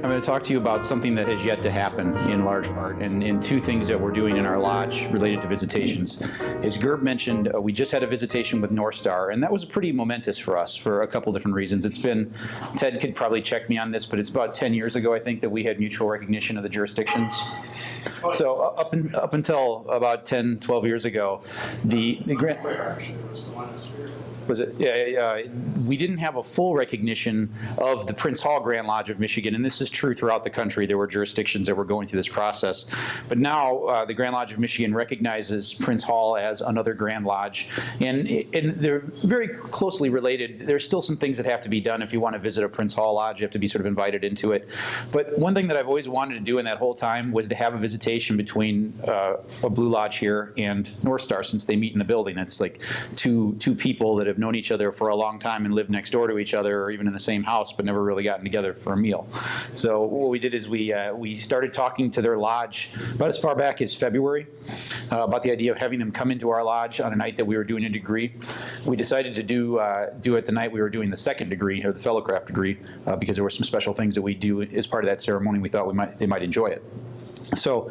to talk to you about something that has yet to happen in large part, and two things that we're doing in our lodge related to visitations. As Gerb mentioned, we just had a visitation with North Star, and that was pretty momentous for us for a couple different reasons. It's been, Ted could probably check me on this, but it's about 10 years ago, I think, that we had mutual recognition of the jurisdictions. So up until about 10, 12 years ago, the grant... Was it? Yeah, we didn't have a full recognition of the Prince Hall Grand Lodge of Michigan, and this is true throughout the country. There were jurisdictions that were going through this process. But now the Grand Lodge of Michigan recognizes Prince Hall as another Grand Lodge, and they're very closely related. There's still some things that have to be done. If you want to visit a Prince Hall Lodge, you have to be sort of invited into it. But one thing that I've always wanted to do in that whole time was to have a visitation between a Blue Lodge here and North Star, since they meet in the building. It's like two people that have known each other for a long time and lived next door to each other or even in the same house but never really gotten together for a meal. So what we did is we started talking to their lodge about as far back as February about the idea of having them come into our lodge on a night that we were doing a degree. We decided to do it the night we were doing the second degree, or the Fellowcraft Degree, because there were some special things that we do as part of that ceremony. We thought they might enjoy it. So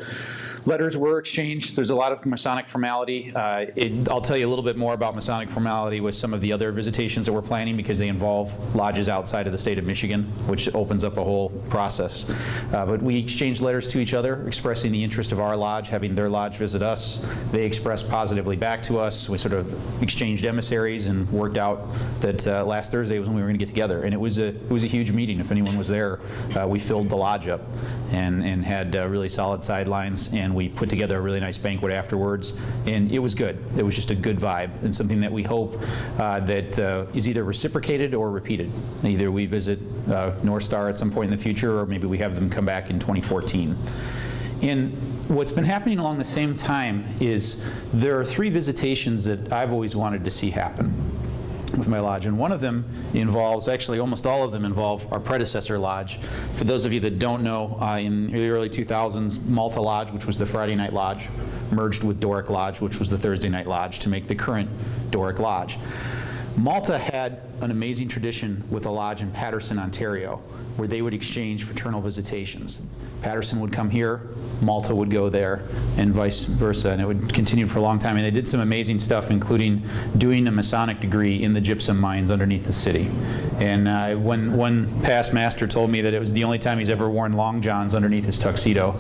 letters were exchanged. There's a lot of Masonic formality. I'll tell you a little bit more about Masonic formality with some of the other visitations that we're planning, because they involve lodges outside of the state of Michigan, which opens up a whole process. But we exchanged letters to each other expressing the interest of our lodge, having their lodge visit us. They expressed positively back to us. We sort of exchanged emissaries and worked out that last Thursday was when we were going to get together. And it was a huge meeting. If anyone was there, we filled the lodge up and had really solid sidelines, and we put together a really nice banquet afterwards, and it was good. It was just a good vibe, and something that we hope that is either reciprocated or repeated. Either we visit North Star at some point in the future, or maybe we have them come back in 2014. And what's been happening along the same time is there are 3 visitations that I've always wanted to see happen with my lodge, and one of them involves, actually almost all of them involve our predecessor lodge. For those of you that don't know, in the early 2000s, Malta Lodge, which was the Friday night lodge, merged with Doric Lodge, which was the Thursday night lodge, to make the current Doric Lodge. Malta had an amazing tradition with a lodge in Paterson, Ontario, where they would exchange fraternal visitations. Paterson would come here, Malta would go there, and vice versa, and it would continue for a long time. And they did some amazing stuff, including doing a Masonic degree in the gypsum mines underneath the city. And when one past master told me that it was the only time he's ever worn long johns underneath his tuxedo,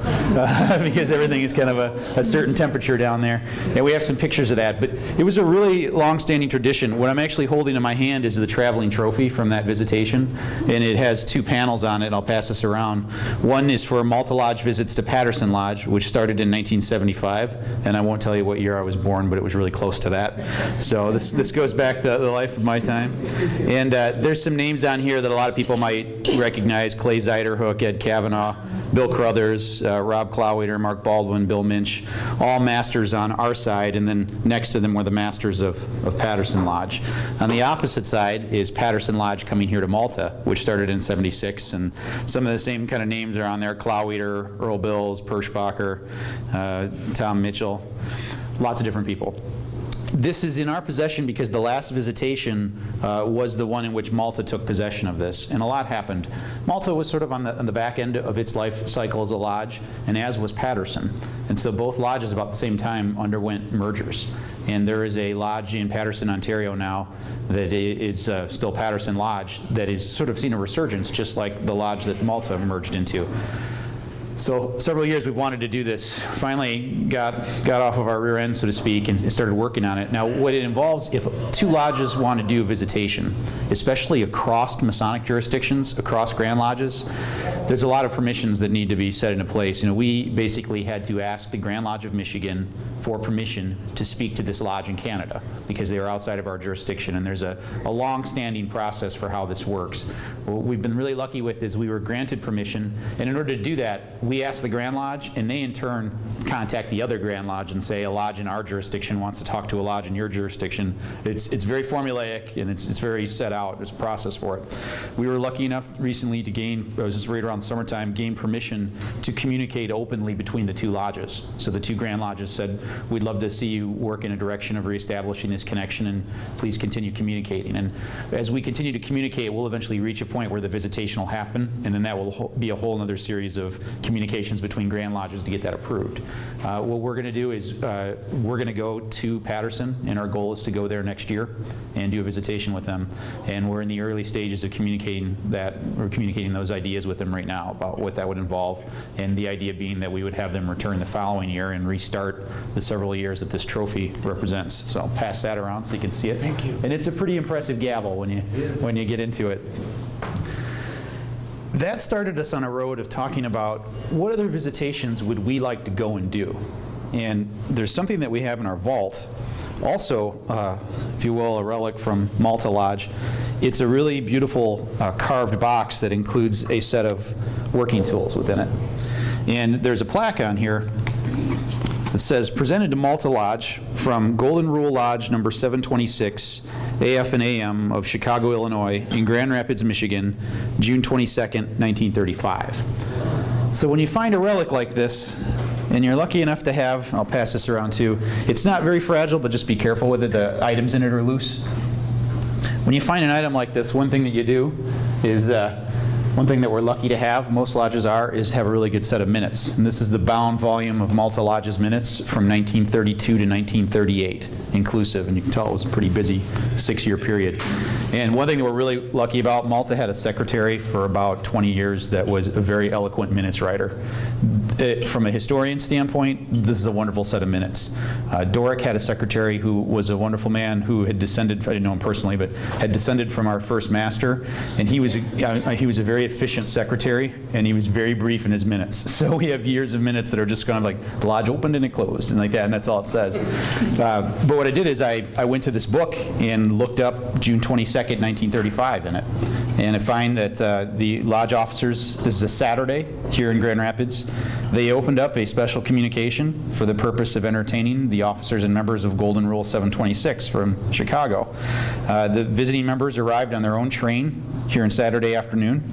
because everything is kind of a certain temperature down there. And we have some pictures of that. But it was a really long-standing tradition. What I'm actually holding in my hand is the traveling trophy from that visitation, and it has 2 panels on it. I'll pass this around. One is for Malta Lodge visits to Paterson Lodge, which started in 1975, and I won't tell you what year I was born, but it was really close to that. So this goes back the life of my time. And there's some names on here that a lot of people might recognize: Clay Ziderhook, Ed Kavanaugh, Bill Crothers, Rob Clowwaiter, Mark Baldwin, Bill Minch, all masters on our side, and then next to them were the masters of Paterson Lodge. On the opposite side is Paterson Lodge coming here to Malta, which started in '76, and some of the same kind of names are on there: Clowwaiter, Earl Bills, Perschbacher, Tom Mitchell, lots of different people. This is in our possession because the last visitation was the one in which Malta took possession of this, and a lot happened. Malta was sort of on the back end of its life cycle as a lodge, and as was Paterson. And so both lodges about the same time underwent mergers. And there is a lodge in Paterson, Ontario now that is still Paterson Lodge that is sort of seen a resurgence, just like the lodge that Malta merged into. So several years we've wanted to do this. Finally got off of our rear end, so to speak, and started working on it. Now what it involves, if 2 lodges want to do a visitation, especially across Masonic jurisdictions, across Grand Lodges, there's a lot of permissions that need to be set into place. You know, we basically had to ask the Grand Lodge of Michigan for permission to speak to this lodge in Canada, because they are outside of our jurisdiction, and there's a long-standing process for how this works. What we've been really lucky with is we were granted permission, and in order to do that, we ask the Grand Lodge, and they in turn contact the other Grand Lodge and say a lodge in our jurisdiction wants to talk to a lodge in your jurisdiction. It's very formulaic, and it's very set out. There's a process for it. We were lucky enough recently to gain, it was just right around summertime, gain permission to communicate openly between the two lodges. So the two Grand Lodges said, we'd love to see you work in a direction of reestablishing this connection, and please continue communicating. And as we continue to communicate, we'll eventually reach a point where the visitation will happen, and then that will be a whole other series of communications between Grand Lodges to get that approved. What we're going to do is we're going to go to Patterson, and our goal is to go there next year and do a visitation with them. And we're in the early stages of communicating that. We're communicating those ideas with them right now about what that would involve, and the idea being that we would have them return the following year and restart the several years that this trophy represents. So I'll pass that around so you can see it. Thank you. And it's a pretty impressive gavel when you get into it. That started us on a road of talking about what other visitations would we like to go and do. And there's something that we have in our vault, also, if you will, a relic from Malta Lodge. It's a really beautiful carved box that includes a set of working tools within it. And there's a plaque on here that says, presented to Malta Lodge from Golden Rule Lodge number 726, AF and AM of Chicago, Illinois, in Grand Rapids, Michigan, June 22nd, 1935. So when you find a relic like this, and you're lucky enough to have, I'll pass this around too, it's not very fragile, but just be careful with it, the items in it are loose. When you find an item like this, one thing that you do is, one thing that we're lucky to have, most lodges are, is have a really good set of minutes. And this is the bound volume of Malta Lodge's minutes from 1932 to 1938, inclusive. And you can tell it was a pretty busy 6-year period. And one thing that we're really lucky about, Malta had a secretary for about 20 years that was a very eloquent minutes writer. From a historian standpoint, this is a wonderful set of minutes. Doric had a secretary who was a wonderful man who had descended, I didn't know him personally, but had descended from our first master. And he was a very efficient secretary, and he was very brief in his minutes. So we have years of minutes that are just kind of like, the lodge opened and it closed, and like that, and that's all it says. But what I did is I went to this book and looked up June 22nd, 1935 in it. And I find that the lodge officers, this is a Saturday here in Grand Rapids, they opened up a special communication for the purpose of entertaining the officers and members of Golden Rule 726 from Chicago. The visiting members arrived on their own train here on Saturday afternoon.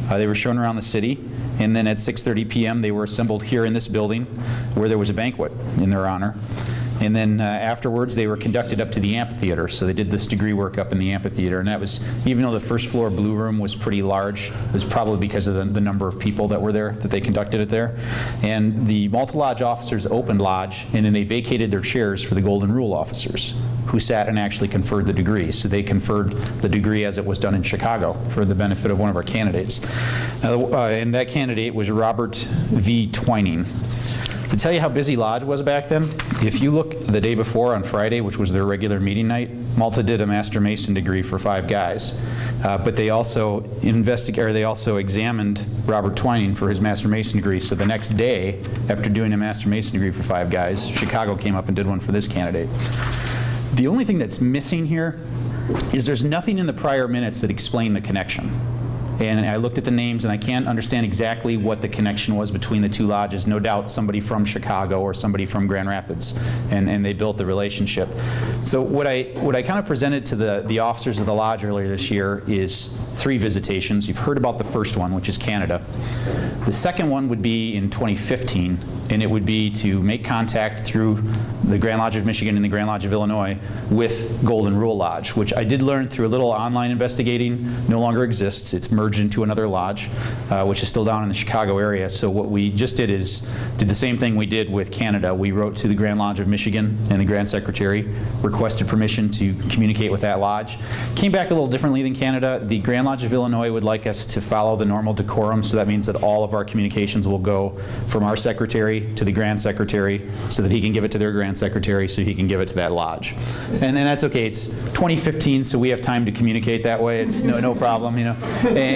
They were shown around the city, and then at 6:30 p.m. they were assembled here in this building where there was a banquet in their honor. And then afterwards, they were conducted up to the amphitheater. So they did this degree work up in the amphitheater. And that was, even though the first floor blue room was pretty large, it was probably because of the number of people that were there that they conducted it there. And the Malta Lodge officers opened Lodge, and then they vacated their chairs for the Golden Rule officers, who sat and actually conferred the degree. So they conferred the degree as it was done in Chicago for the benefit of one of our candidates. And that candidate was Robert V. Twining. To tell you how busy Lodge was back then, if you look the day before on Friday, which was their regular meeting night, Malta did a Master Mason degree for 5 guys. But they also examined Robert Twining for his Master Mason degree. So the next day, after doing a Master Mason degree for 5 guys, Chicago came up and did one for this candidate. The only thing that's missing here is there's nothing in the prior minutes that explain the connection. And I looked at the names, and I can't understand exactly what the connection was between the two lodges. No doubt somebody from Chicago or somebody from Grand Rapids, and they built the relationship. So what I kind of presented to the officers of the lodge earlier this year is 3 visitations. You've heard about the first one, which is Canada. The second one would be in 2015, and it would be to make contact through the Grand Lodge of Michigan and the Grand Lodge of Illinois with Golden Rule Lodge, which I did learn through a little online investigating no longer exists. It's merged into another lodge, which is still down in the Chicago area. So what we just did is did the same thing we did with Canada. We wrote to the Grand Lodge of Michigan and the Grand Secretary, requested permission to communicate with that lodge. Came back a little differently than Canada. The Grand Lodge of Illinois would like us to follow the normal decorum, so that means that all of our communications will go from our secretary to the Grand Secretary, so that he can give it to their Grand Secretary, so he can give it to that lodge. And that's okay. It's 2015, so we have time to communicate that way. It's no problem, you know.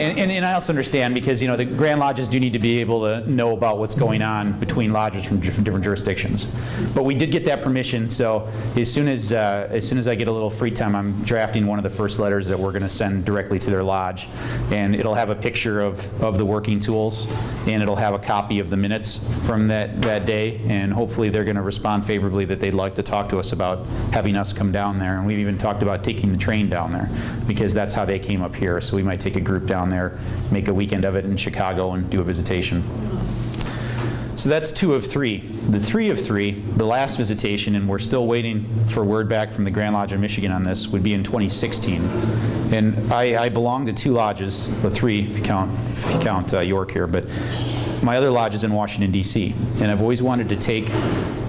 And I also understand because, you know, the Grand Lodges do need to be able to know about what's going on between lodges from different jurisdictions. But we did get that permission, so as soon as I get a little free time, I'm drafting one of the first letters that we're going to send directly to their lodge, and it'll have a picture of the working tools, and it'll have a copy of the minutes from that day, and hopefully they're going to respond favorably that they'd like to talk to us about having us come down there. And we've even talked about taking the train down there, because that's how they came up here. So we might take a group down there, make a weekend of it in Chicago, and do a visitation. So that's 2 of 3. The 3 of 3, the last visitation, and we're still waiting for word back from the Grand Lodge of Michigan on this, would be in 2016. And I belong to 2 lodges, or 3 if you count York here, but my other lodge is in Washington, D.C., and I've always wanted to take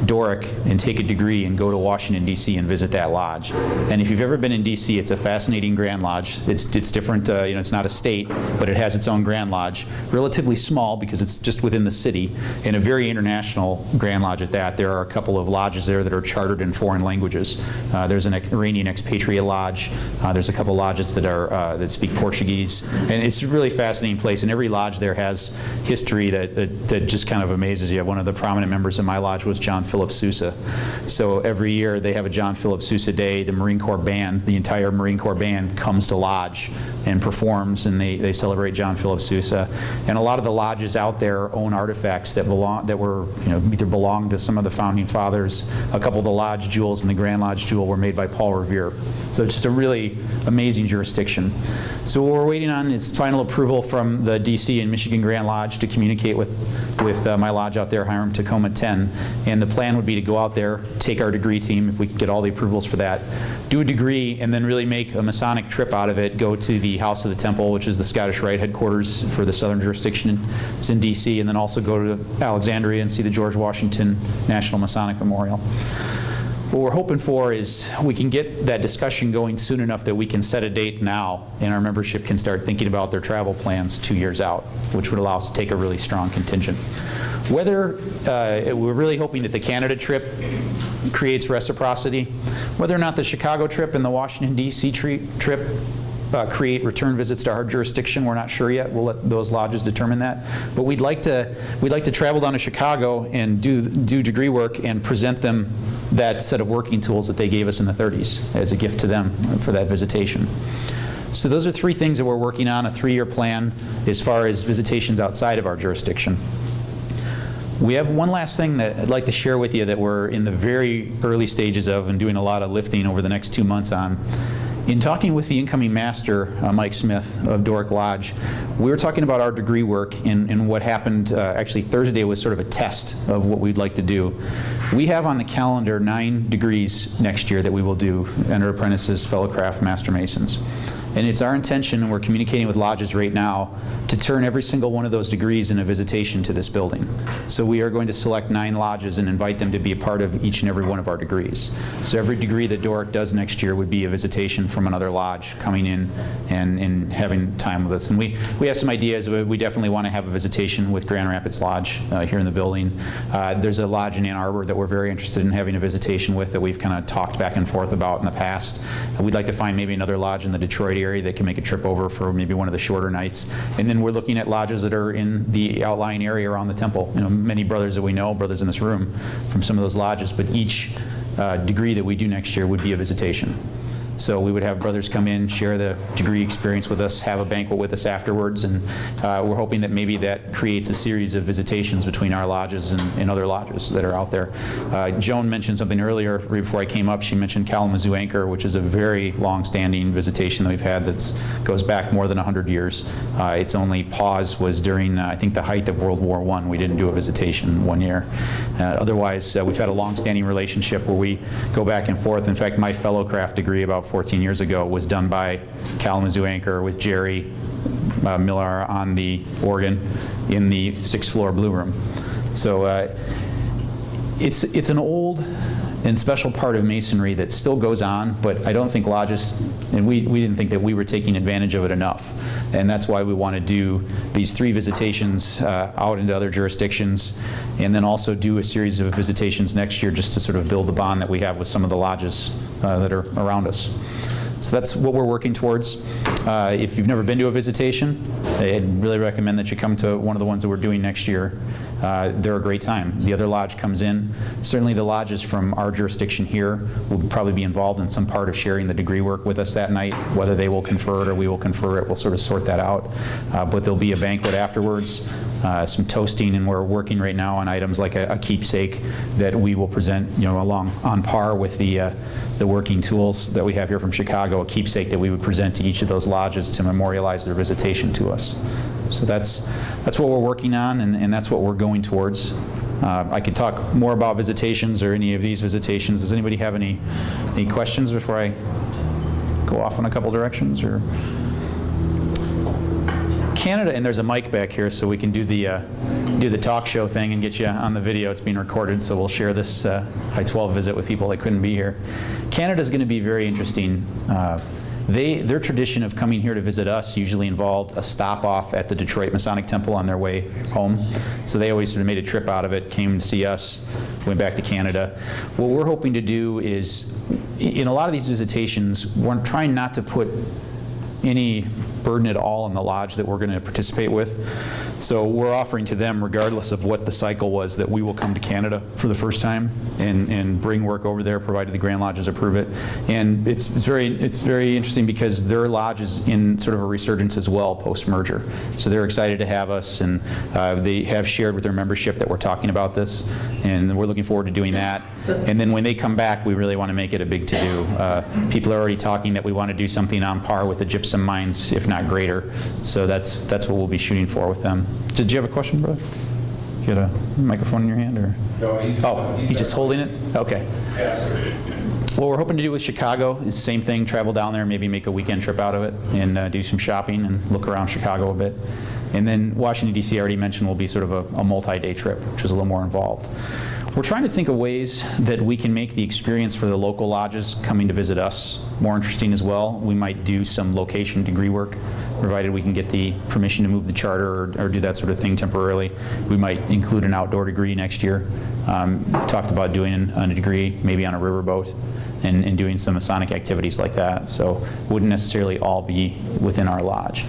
Doric and take a degree and go to Washington, D.C. and visit that lodge. And if you've ever been in D.C., it's a fascinating Grand Lodge. It's different, you know, it's not a state, but it has its own Grand Lodge. Relatively small because it's just within the city, and a very international Grand Lodge at that. There are a couple of lodges there that are chartered in foreign languages. There's an Iranian expatriate lodge. There's a couple lodges that are that speak Portuguese, and it's a really fascinating place. And every lodge there has history that just kind of amazes you. One of the prominent members of my lodge was John Philip Sousa. So every year they have a John Philip Sousa Day. The Marine Corps band, the entire Marine Corps band, comes to lodge and performs, and they celebrate John Philip Sousa. And a lot of the lodges out there own artifacts that were, you know, either belonged to some of the founding fathers. A couple of the lodge jewels and the Grand Lodge jewel were made by Paul Revere. So it's just a really amazing jurisdiction. So what we're waiting on is final approval from the DC and Michigan Grand Lodge to communicate with my lodge out there, Hiram Tacoma 10. And the plan would be to go out there, take our degree team, if we could get all the approvals for that, do a degree, and then really make a Masonic trip out of it, go to the House of the Temple, which is the Scottish Rite headquarters for the Southern Jurisdiction. It's in DC, and then also go to Alexandria and see the George Washington National Masonic Memorial. What we're hoping for is we can get that discussion going soon enough that we can set a date now, and our membership can start thinking about their travel plans 2 years out, which would allow us to take a really strong contingent. Whether we're really hoping that the Canada trip creates reciprocity, whether or not the Chicago trip and the Washington, D.C. trip create return visits to our jurisdiction, we're not sure yet. We'll let those lodges determine that. But we'd like to travel down to Chicago and do degree work and present them that set of working tools that they gave us in the 30s as a gift to them for that visitation. So those are 3 things that we're working on, a 3-year plan as far as visitations outside of our jurisdiction. We have one last thing that I'd like to share with you that we're in the very early stages of and doing a lot of lifting over the next 2 months on. In talking with the incoming master, Mike Smith of Doric Lodge, we were talking about our degree work and what happened. Actually, Thursday was sort of a test of what we'd like to do. We have on the calendar 9 degrees next year that we will do, Enter Apprentices, Fellowcraft, Master Masons. And it's our intention, and we're communicating with lodges right now, to turn every single one of those degrees in a visitation to this building. So we are going to select 9 lodges and invite them to be a part of each and every one of our degrees. So every degree that Doric does next year would be a visitation from another lodge coming in and having time with us. And we have some ideas. We definitely want to have a visitation with Grand Rapids Lodge here in the building. There's a lodge in Ann Arbor that we're very interested in having a visitation with that we've kind of talked back and forth about in the past. We'd like to find maybe another lodge in the Detroit area that can make a trip over for maybe one of the shorter nights. And then we're looking at lodges that are in the outlying area around the temple. You know, many brothers that we know, brothers in this room, from some of those lodges, but each degree that we do next year would be a visitation. So we would have brothers come in, share the degree experience with us, have a banquet with us afterwards, and we're hoping that maybe that creates a series of visitations between our lodges and other lodges that are out there. Joan mentioned something earlier, right before I came up. She mentioned Kalamazoo Anchor, which is a very long-standing visitation that we've had that goes back more than 100 years. Its only pause was during, I think, the height of World War I. We didn't do a visitation 1 year. Otherwise, we've had a long-standing relationship where we go back and forth. In fact, my Fellowcraft degree about 14 years ago was done by Kalamazoo Anchor with Jerry Miller on the organ in the 6th floor Blue Room. So it's an old and special part of Masonry that still goes on, but I don't think lodges, and we didn't think that we were taking advantage of it enough. And that's why we want to do these 3 visitations out into other jurisdictions, and then also do a series of visitations next year just to sort of build the bond that we have with some of the lodges that are around us. So that's what we're working towards. If you've never been to a visitation, I'd really recommend that you come to one of the ones that we're doing next year. They're a great time. The other lodge comes in. Certainly the lodges from our jurisdiction here will probably be involved in some part of sharing the degree work with us that night. Whether they will confer it or we will confer it, we'll sort of sort that out. But there'll be a banquet afterwards, some toasting, and we're working right now on items like a keepsake that we will present, along on par with the working tools that we have here from Chicago, a keepsake that we would present to each of those lodges to memorialize their visitation to us. So that's what we're working on, and that's what we're going towards. I could talk more about visitations or any of these visitations. Does anybody have any questions before I go off in a couple directions? Or Canada, and there's a mic back here, so we can do the talk show thing and get you on the video. It's being recorded, so we'll share this I-12 visit with people that couldn't be here. Canada's going to be very interesting. Their tradition of coming here to visit us usually involved a stop off at the Detroit Masonic Temple on their way home. So they always sort of made a trip out of it, came to see us, went back to Canada. What we're hoping to do is, in a lot of these visitations, we're trying not to put any burden at all on the lodge that we're going to participate with. So we're offering to them, regardless of what the cycle was, that we will come to Canada for the first time and bring work over there, provided the Grand Lodges approve it. And it's very interesting because their lodge is in sort of a resurgence as well post-merger. So they're excited to have us, and they have shared with their membership that we're talking about this, and we're looking forward to doing that. And then when they come back, we really want to make it a big to-do. People are already talking that we want to do something on par with the gypsum mines, if not greater. So that's what we'll be shooting for with them. Did you have a question, brother? You got a microphone in your hand, or? No, he's just holding it? Okay. What we're hoping to do with Chicago is the same thing, travel down there, maybe make a weekend trip out of it, and do some shopping and look around Chicago a bit. And then Washington, D.C., I already mentioned, will be sort of a multi-day trip, which is a little more involved. We're trying to think of ways that we can make the experience for the local lodges coming to visit us more interesting as well. We might do some location degree work, provided we can get the permission to move the charter or do that sort of thing temporarily. We might include an outdoor degree next year. Talked about doing a degree maybe on a riverboat and doing some Masonic activities like that. So it wouldn't necessarily all be within our lodge.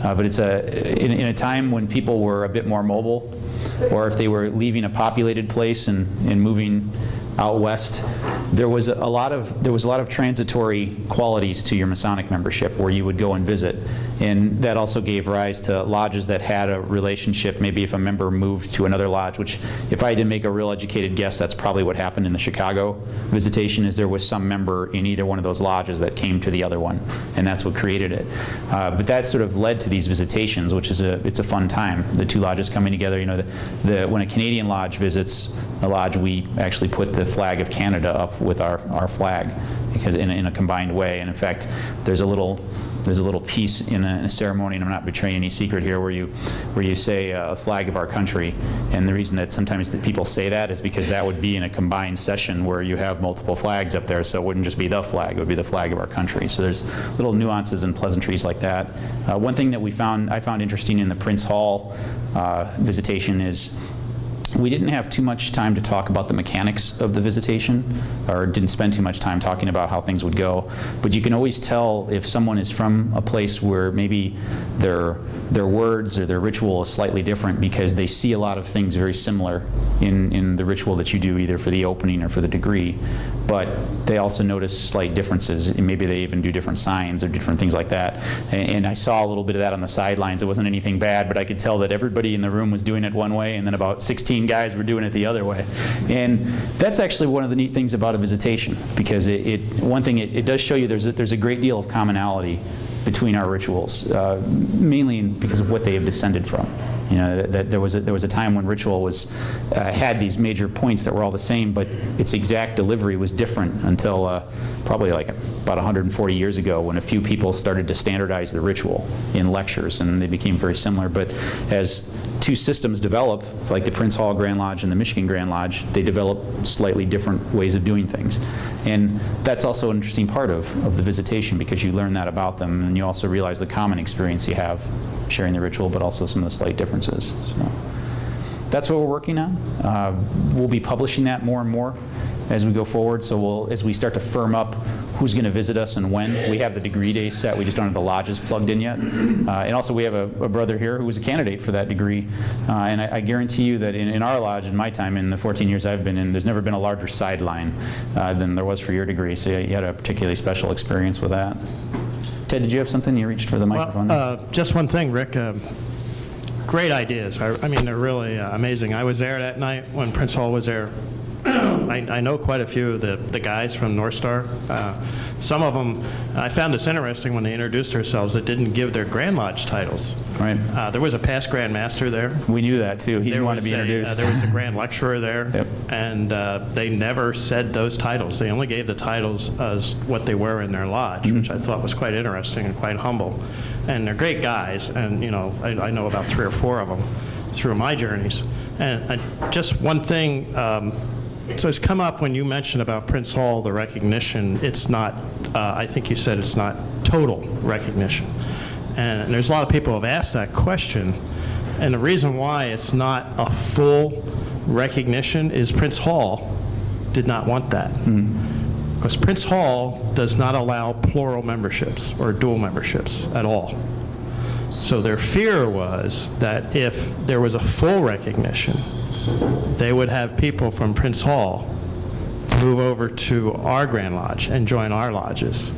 But it's in a time when people were a bit more mobile, or if they were leaving a populated place and moving out west, there was a lot of transitory qualities to your Masonic membership where you would go and visit, and that also gave rise to lodges that had a relationship. Maybe if a member moved to another lodge, which if I had to make a real educated guess, that's probably what happened in the Chicago visitation, is there was some member in either one of those lodges that came to the other one, and that's what created it. But that sort of led to these visitations, which is it's a fun time. The two lodges coming together. When a Canadian lodge visits a lodge, we actually put the flag of Canada up with our flag, because in a combined way. And in fact, there's a little piece in a ceremony, and I'm not betraying any secret here, where you say a flag of our country. And the reason that sometimes people say that is because that would be in a combined session where you have multiple flags up there, so it wouldn't just be the flag, it would be the flag of our country. So there's little nuances and pleasantries like that. One thing that I found interesting in the Prince Hall visitation is we didn't have too much time to talk about the mechanics of the visitation, or didn't spend too much time talking about how things would go. But you can always tell if someone is from a place where maybe their words or their ritual is slightly different, because they see a lot of things very similar in the ritual that you do, either for the opening or for the degree. But they also notice slight differences, and maybe they even do different signs or different things like that. And I saw a little bit of that on the sidelines. It wasn't anything bad, but I could tell that everybody in the room was doing it one way, and then about 16 guys were doing it the other way. And that's actually one of the neat things about a visitation, because it does show you there's a great deal of commonality between our rituals, mainly because of what they have descended from. That there was a time when ritual had these major points that were all the same, but its exact delivery was different until probably like about 140 years ago, when a few people started to standardize the ritual in lectures, and they became very similar. But as two systems develop, like the Prince Hall Grand Lodge and the Michigan Grand Lodge, they develop slightly different ways of doing things. And that's also an interesting part of the visitation, because you learn that about them, and you also realize the common experience you have sharing the ritual, but also some of the slight differences. So that's what we're working on. We'll be publishing that more and more as we go forward. So as we start to firm up who's going to visit us and when. We have the degree days set, we just don't have the lodges plugged in yet. And also we have a brother here who was a candidate for that degree. And I guarantee you that in our lodge, in my time, in the 14 years I've been in, there's never been a larger sideline than there was for your degree. So you had a particularly special experience with that. Ted, did you have something? You reached for the microphone. Well, just one thing, Rick. Great ideas. I mean, they're really amazing. I was there that night when Prince Hall was there. I know quite a few of the guys from North Star. Some of them, I found this interesting when they introduced themselves, that didn't give their Grand Lodge titles. Right. There was a past Grand Master there. We knew that too. He didn't want to be introduced. There was a Grand Lecturer there. Yep. And they never said those titles. They only gave the titles as what they were in their lodge, which I thought was quite interesting and quite humble. And they're great guys, and I know about 3 or 4 of them through my journeys. And just one thing, so it's come up when you mentioned about Prince Hall, the recognition. It's not, I think you said it's not total recognition. And there's a lot of people who have asked that question. And the reason why it's not a full recognition is Prince Hall did not want that. Because Prince Hall does not allow plural memberships or dual memberships at all. So their fear was that if there was a full recognition, they would have people from Prince Hall move over to our Grand Lodge and join our lodges.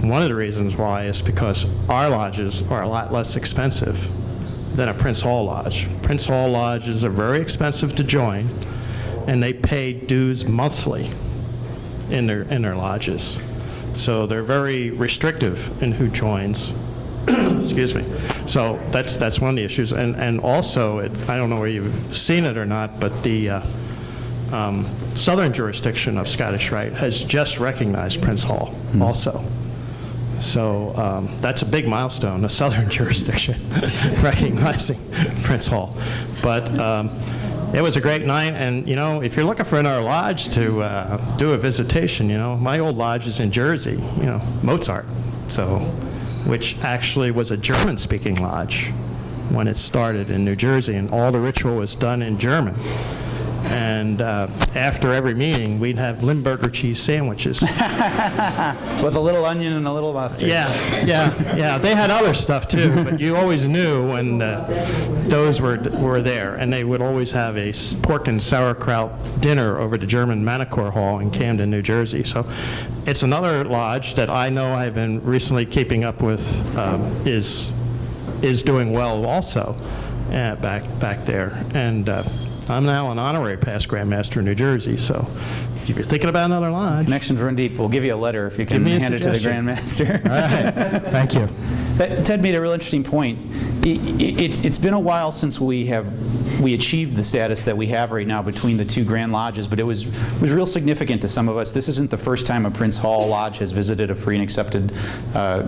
One of the reasons why is because our lodges are a lot less expensive than a Prince Hall Lodge. Prince Hall lodges are very expensive to join, and they pay dues monthly in their lodges. So they're very restrictive in who joins. Excuse me. So that's one of the issues. And also, I don't know whether you've seen it or not, but the southern jurisdiction of Scottish Rite has just recognized Prince Hall also. So that's a big milestone, the southern jurisdiction recognizing Prince Hall. But it was a great night, and if you're looking for another lodge to do a visitation, my old lodge is in Jersey, Mozart, which actually was a German-speaking lodge when it started in New Jersey, and all the ritual was done in German. And after every meeting, we'd have Limburger cheese sandwiches. With a little onion and a little mustard. Yeah. They had other stuff too, but you always knew when those were there. And they would always have a pork and sauerkraut dinner over the German Manticore Hall in Camden, New Jersey. So it's another lodge that I know I've been recently keeping up with, is doing well also back there. And I'm now an honorary past Grand Master in New Jersey, so if you're thinking about another lodge. Connections run deep. We'll give you a letter if you can hand it to the Grand Master. All right. Thank you. Ted made a real interesting point. It's been a while since we achieved the status that we have right now between the 2 Grand Lodges, but it was real significant to some of us. This isn't the first time a Prince Hall Lodge has visited a free and accepted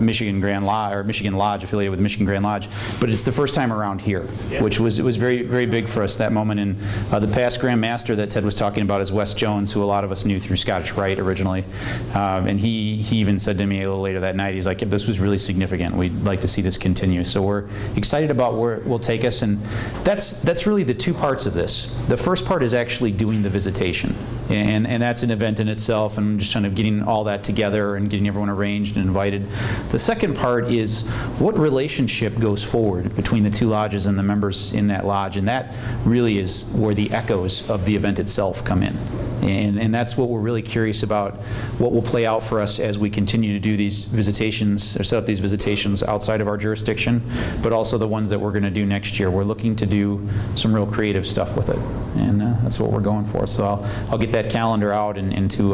Michigan Grand Lodge, or Michigan Lodge affiliated with Michigan Grand Lodge, but it's the first time around here, which was very, very big for us that moment. And the past Grand Master that Ted was talking about is Wes Jones, who a lot of us knew through Scottish Rite originally. And he even said to me a little later that night, he's like, this was really significant. We'd like to see this continue. So we're excited about where it will take us. And that's really the 2 parts of this. The first part is actually doing the visitation. And that's an event in itself, and just kind of getting all that together and getting everyone arranged and invited. The second part is what relationship goes forward between the 2 lodges and the members in that lodge, and that really is where the echoes of the event itself come in. And that's what we're really curious about, what will play out for us as we continue to do these visitations, or set up these visitations outside of our jurisdiction, but also the ones that we're going to do next year. We're looking to do some real creative stuff with it, and that's what we're going for. So I'll get that calendar out and to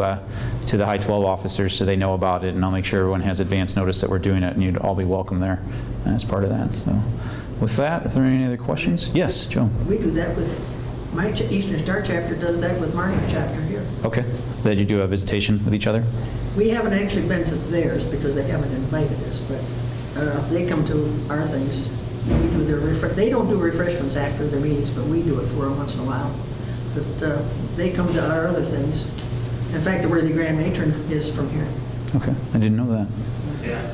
the High 12 officers so they know about it, and I'll make sure everyone has advance notice that we're doing it, and you'd all be welcome there as part of that. So with that, if there are any other questions? Yes, Joe. We do that with, my Eastern Star chapter does that with Marshall chapter here. Okay. That you do a visitation with each other? We haven't actually been to theirs because they haven't invited us, but they come to our things. We do their they don't do refreshments after their meetings, but we do it for them once in a while. But they come to our other things. In fact, where the Grand Matron is from here. Okay. I didn't know that. Yeah.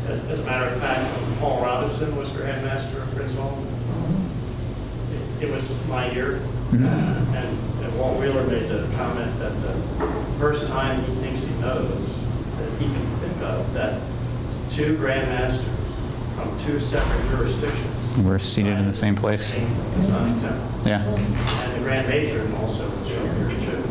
As a matter of fact, Paul Robinson was Grand Master of Prince Hall. It was my year, and Walt Wheeler made the comment that the first time he thinks he knows he can think of that 2 grandmasters from 2 separate jurisdictions. We're seated in the same place. Masonic temple. Yeah. And the Grand Matron also was over here too.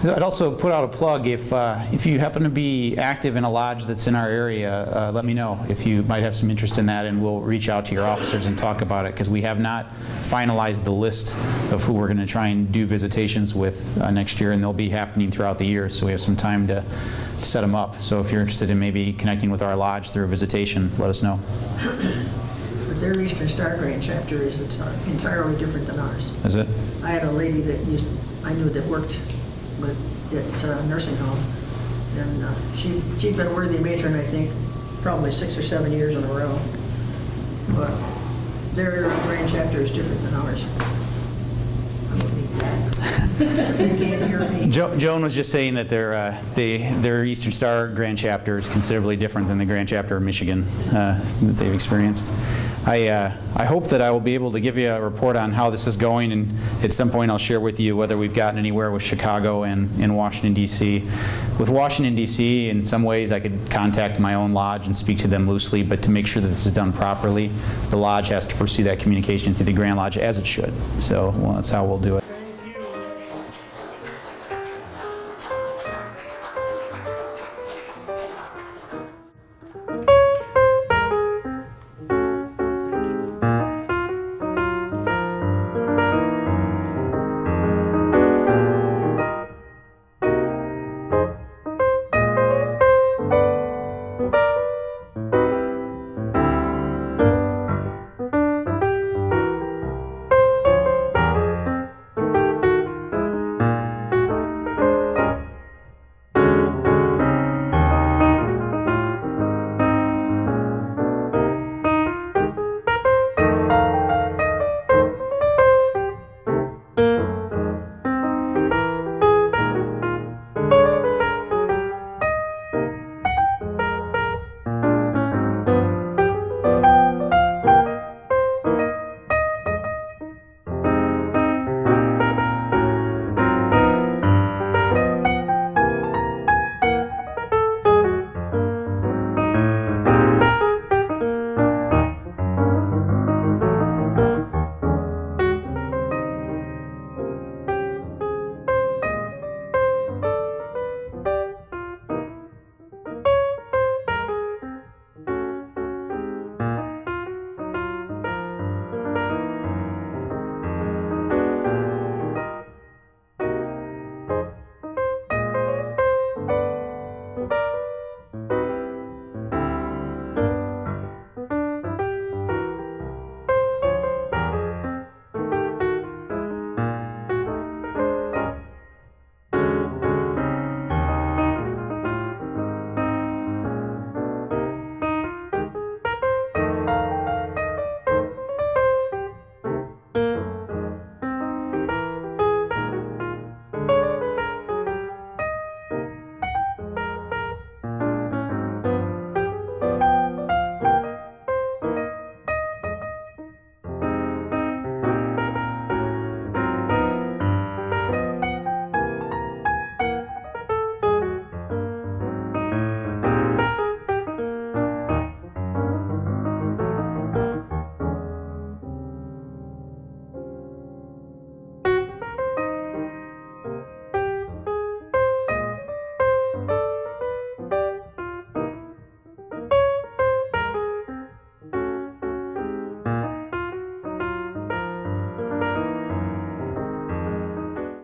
I'd also put out a plug, if you happen to be active in a lodge that's in our area, let me know if you might have some interest in that, and we'll reach out to your officers and talk about it, because we have not finalized the list of who we're going to try and do visitations with next year, and they'll be happening throughout the year, so we have some time to set them up. So if you're interested in maybe connecting with our lodge through a visitation, let us know. But their Eastern Star Grand chapter is entirely different than ours. Is it? I had a lady that I knew that worked at a nursing home, and she'd been worthy matron, I think, probably 6 or 7 years in a row. But their grand chapter is different than ours. I don't need that. They can't hear me. Joan was just saying that their Eastern Star Grand Chapter is considerably different than the Grand Chapter of Michigan that they've experienced. I hope that I will be able to give you a report on how this is going, and at some point I'll share with you whether we've gotten anywhere with Chicago and Washington, D.C. With Washington, D.C., in some ways I could contact my own lodge and speak to them loosely, but to make sure that this is done properly, the lodge has to pursue that communication through the Grand Lodge as it should. So, well, that's how we'll do it.